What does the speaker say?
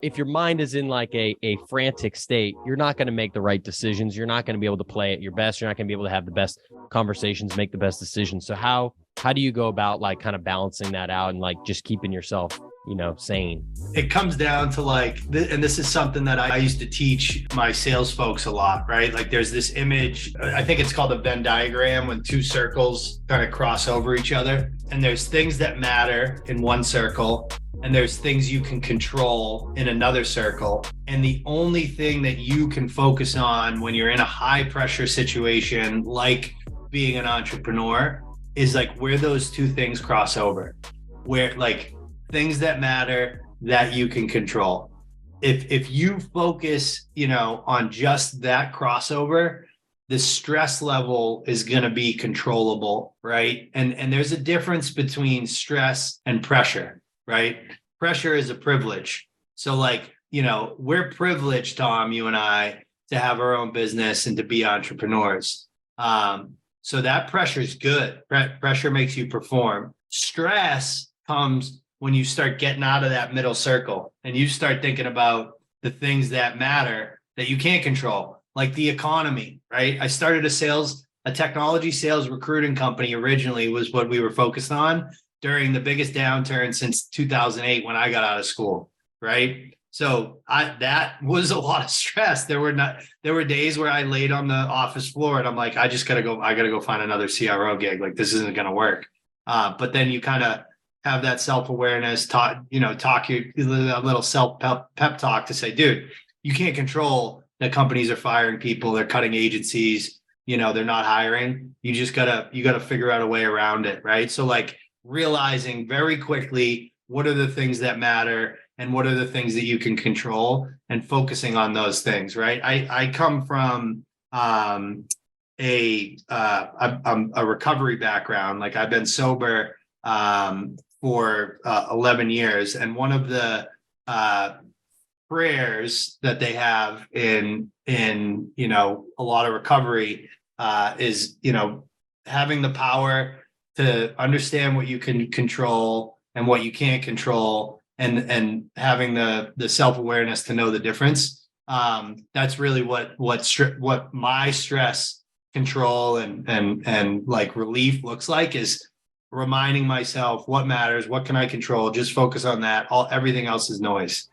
if your mind is in like a frantic state, you're not going to make the right decisions. You're not going to be able to play at your best. You're not going to be able to have the best conversations, make the best decisions. So how do you go about like kind of balancing that out and like just keeping yourself, sane? It comes down to like, and this is something that I used to teach my sales folks a lot, right? Like there's this image, I think it's called a Venn diagram, when two circles kind of cross over each other. And there's things that matter in one circle, and there's things you can control in another circle. And the only thing that you can focus on when you're in a high pressure situation, like being an entrepreneur, is like where those two things cross over, where like things that matter that you can control. If you focus, on just that crossover, the stress level is going to be controllable, right? And there's a difference between stress and pressure, right? Pressure is a privilege. So like, we're privileged, Tom, you and I, to have our own business and to be entrepreneurs. So that pressure is good. Pressure makes you perform. Stress comes when you start getting out of that middle circle and you start thinking about the things that matter that you can't control, like the economy, right? I started a technology sales recruiting company originally was what we were focused on during the biggest downturn since 2008 when I got out of school, right? So that was a lot of stress. There were days where I laid on the office floor and I'm like, I gotta go find another CRO gig. Like this isn't going to work. But then you kind of have that self-awareness, talk your little self-pep talk to say, dude, you can't control that companies are firing people. They're cutting agencies, they're not hiring. You gotta figure out a way around it. Right. So like realizing very quickly, what are the things that matter and what are the things that you can control and focusing on those things. Right. I come from, a recovery background. Like I've been sober, for 11 years. And one of the prayers that they have in a lot of recovery is, having the power to understand what you can control and what you can't control, and having the self-awareness to know the difference. That's really what my stress control and like relief looks like, is reminding myself what matters, what can I control, just focus on that. Everything else is noise.